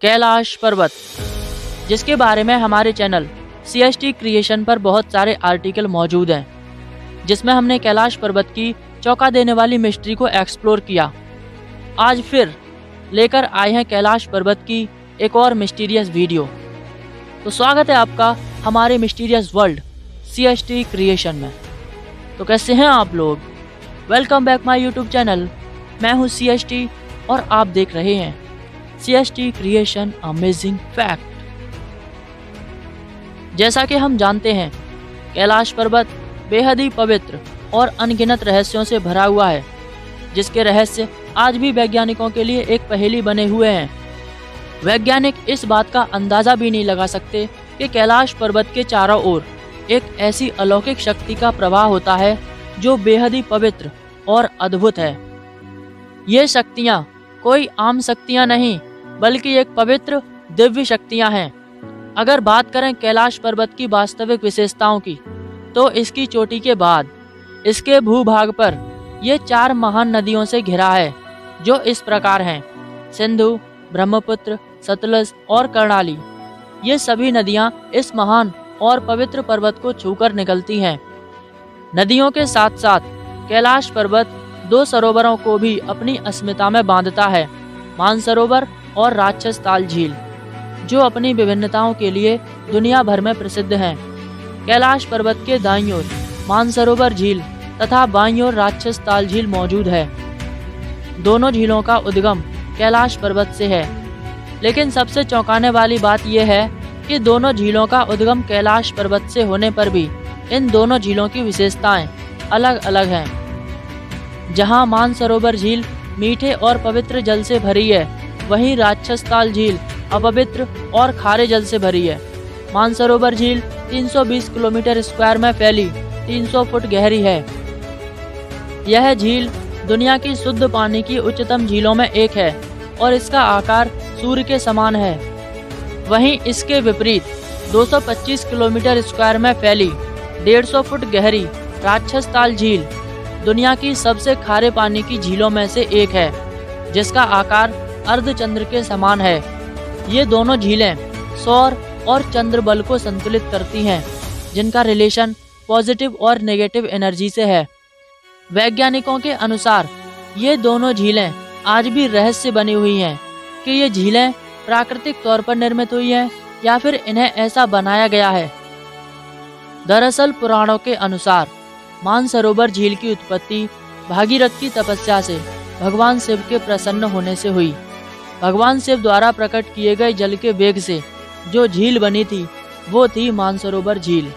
कैलाश पर्वत, जिसके बारे में हमारे चैनल CST क्रिएशन पर बहुत सारे आर्टिकल मौजूद हैं, जिसमें हमने कैलाश पर्वत की चौंका देने वाली मिस्ट्री को एक्सप्लोर किया। आज फिर लेकर आए हैं कैलाश पर्वत की एक और मिस्टीरियस वीडियो। तो स्वागत है आपका हमारे मिस्टीरियस वर्ल्ड CST क्रिएशन में। तो कैसे हैं आप लोग? Welcome back my YouTube channel. मैं हूं CST और आप देख रहे हैं CST क्रिएशन अमेजिंग फैक्ट। जैसा कि हम जानते हैं, कैलाश पर्वत बेहद ही पवित्र और अनगिनत रहस्यों से भरा हुआ है, जिसके रहस्य आज भी वैज्ञानिकों के लिए एक पहेली बने हुए हैं। वैज्ञानिक इस बात का अंदाज़ा भी नहीं लगा सकते कि कैलाश पर्वत के चारों ओर एक ऐसी अलौकिक शक्ति का प्रवाह होता है जो बेहद ही पवित्र और अद्भुत है। ये शक्तियाँ कोई आम शक्तियाँ नहीं, बल्कि एक पवित्र दिव्य शक्तियाँ हैं। अगर बात करें कैलाश पर्वत की वास्तविक विशेषताओं की, तो इसकी चोटी के बाद इसके भूभाग पर ये 4 महान नदियों से घिरा है, जो इस प्रकार हैं: सिंधु, ब्रह्मपुत्र, सतलज और कर्णाली। ये सभी नदियाँ इस महान और पवित्र पर्वत को छूकर निकलती हैं। नदियों के साथ साथ कैलाश पर्वत 2 सरोवरों को भी अपनी अस्मिता में बांधता है, मानसरोवर और राक्षस ताल झील, जो अपनी विभिन्नताओं के लिए दुनिया भर में प्रसिद्ध हैं। कैलाश पर्वत के दाईं ओर मानसरोवर झील तथा बाईं ओर राक्षस ताल झील मौजूद है। दोनों झीलों का उद्गम कैलाश पर्वत से है, लेकिन सबसे चौंकाने वाली बात यह है कि दोनों झीलों का उद्गम कैलाश पर्वत से होने पर भी इन दोनों झीलों की विशेषताएं अलग अलग हैं। जहां मानसरोवर झील मीठे और पवित्र जल से भरी है, वहीं राक्षस ताल झील अपवित्र और खारे जल से भरी है। मानसरोवर झील 320 किलोमीटर स्क्वायर में फैली 300 फुट गहरी है। यह झील दुनिया की शुद्ध पानी की उच्चतम झीलों में एक है और इसका आकार सूर्य के समान है। वहीं इसके विपरीत 225 किलोमीटर स्क्वायर में फैली 150 फुट गहरी राक्षस ताल झील दुनिया की सबसे खारे पानी की झीलों में से एक है, जिसका आकार अर्धचंद्र के समान है। ये दोनों झीलें सौर और चंद्र बल को संतुलित करती हैं, जिनका रिलेशन पॉजिटिव और नेगेटिव एनर्जी से है। वैज्ञानिकों के अनुसार ये दोनों झीलें आज भी रहस्य बनी हुई हैं कि ये झीलें प्राकृतिक तौर पर निर्मित हुई हैं या फिर इन्हें ऐसा बनाया गया है। दरअसल पुराणों के अनुसार मानसरोवर झील की उत्पत्ति भागीरथ की तपस्या से भगवान शिव के प्रसन्न होने से हुई। भगवान शिव द्वारा प्रकट किए गए जल के वेग से जो झील बनी थी, वो थी मानसरोवर झील।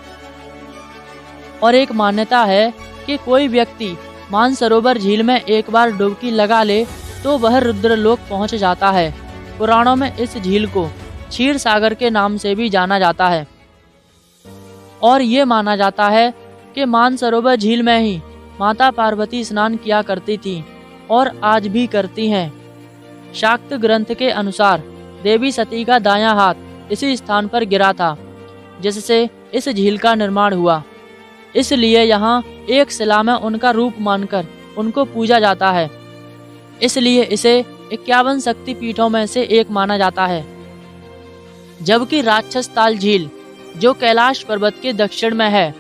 और एक मान्यता है कि कोई व्यक्ति मानसरोवर झील में एक बार डुबकी लगा ले तो वह रुद्रलोक पहुंच जाता है। पुराणों में इस झील को क्षीर सागर के नाम से भी जाना जाता है और ये माना जाता है कि मानसरोवर झील में ही माता पार्वती स्नान किया करती थी और आज भी करती हैं। शाक्त ग्रंथ के अनुसार देवी सती का दायां हाथ इसी स्थान पर गिरा था, जिससे इस झील का निर्माण हुआ। इसलिए यहाँ एक शिला में उनका रूप मानकर उनको पूजा जाता है। इसलिए इसे 51 शक्तिपीठों में से एक माना जाता है। जबकि राक्षस ताल झील, जो कैलाश पर्वत के दक्षिण में है,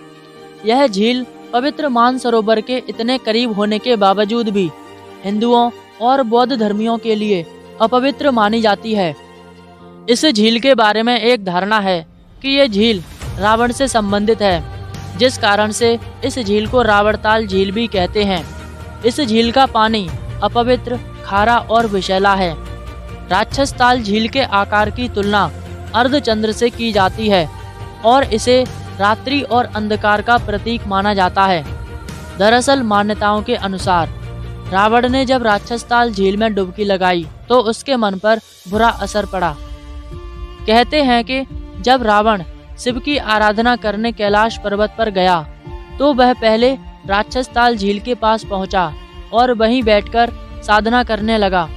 यह झील पवित्र मानसरोवर के इतने करीब होने के बावजूद भी हिंदुओं और बौद्ध धर्मियों के लिए अपवित्र मानी जाती है। इस झील के बारे में एक धारणा है कि यह झील रावण से संबंधित है, जिस कारण से इस झील को रावणताल झील भी कहते हैं। इस झील का पानी अपवित्र, खारा और विषैला है। राक्षस ताल झील के आकार की तुलना अर्धचंद्र से की जाती है और इसे रात्रि और अंधकार का प्रतीक माना जाता है। दरअसल मान्यताओं के अनुसार रावण ने जब राक्षस ताल झील में डुबकी लगाई तो उसके मन पर बुरा असर पड़ा। कहते हैं कि जब रावण शिव की आराधना करने कैलाश पर्वत पर गया तो वह पहले राक्षस ताल झील के पास पहुंचा और वहीं बैठकर साधना करने लगा।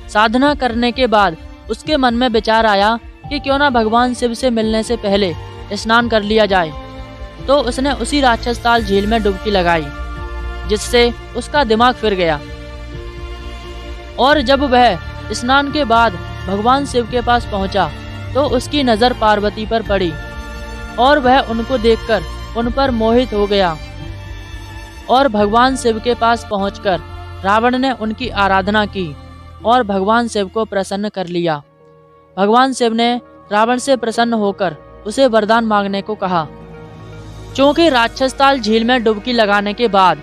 साधना करने के बाद उसके मन में विचार आया कि क्यों ना भगवान शिव से मिलने से पहले स्नान कर लिया जाए। तो उसने उसी राक्षस ताल झील में डुबकी लगाई, जिससे उसका दिमाग फिर गया और जब वह स्नान के बाद भगवान शिव के पास पहुंचा तो उसकी नज़र पार्वती पर पड़ी और वह उनको देखकर उन पर मोहित हो गया और भगवान शिव के पास पहुंचकर रावण ने उनकी आराधना की और भगवान शिव को प्रसन्न कर लिया। भगवान शिव ने रावण से प्रसन्न होकर उसे वरदान मांगने को कहा। चूंकि राक्षसताल झील में डुबकी लगाने के बाद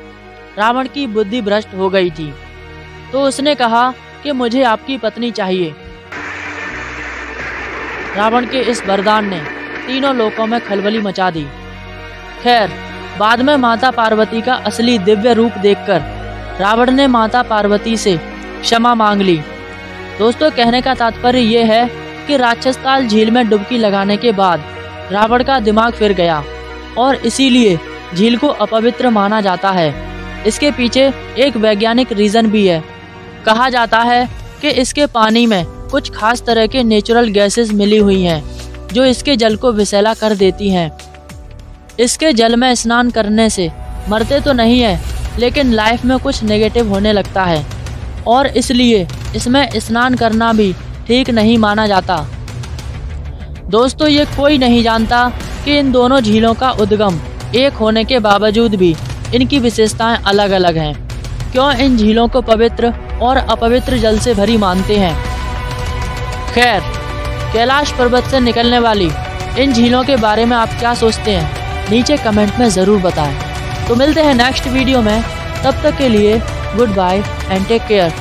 रावण की बुद्धि भ्रष्ट हो गई थी, तो उसने कहा कि मुझे आपकी पत्नी चाहिए। रावण के इस वरदान ने तीनों लोकों में खलबली मचा दी। खैर, बाद में माता पार्वती का असली दिव्य रूप देखकर रावण ने माता पार्वती से क्षमा मांग ली। दोस्तों, कहने का तात्पर्य यह है कि राक्षसताल झील में डुबकी लगाने के बाद रावण का दिमाग फिर गया और इसीलिए झील को अपवित्र माना जाता है। इसके पीछे एक वैज्ञानिक रीज़न भी है। कहा जाता है कि इसके पानी में कुछ खास तरह के नेचुरल गैसेस मिली हुई हैं जो इसके जल को विषैला कर देती हैं। इसके जल में स्नान करने से मरते तो नहीं है, लेकिन लाइफ में कुछ नेगेटिव होने लगता है और इसलिए इसमें स्नान करना भी ठीक नहीं माना जाता। दोस्तों, ये कोई नहीं जानता कि इन दोनों झीलों का उद्गम एक होने के बावजूद भी इनकी विशेषताएं अलग अलग हैं। क्यों इन झीलों को पवित्र और अपवित्र जल से भरी मानते हैं? खैर, कैलाश पर्वत से निकलने वाली इन झीलों के बारे में आप क्या सोचते हैं? नीचे कमेंट में ज़रूर बताएं। तो मिलते हैं नेक्स्ट वीडियो में, तब तक के लिए good bye and take care.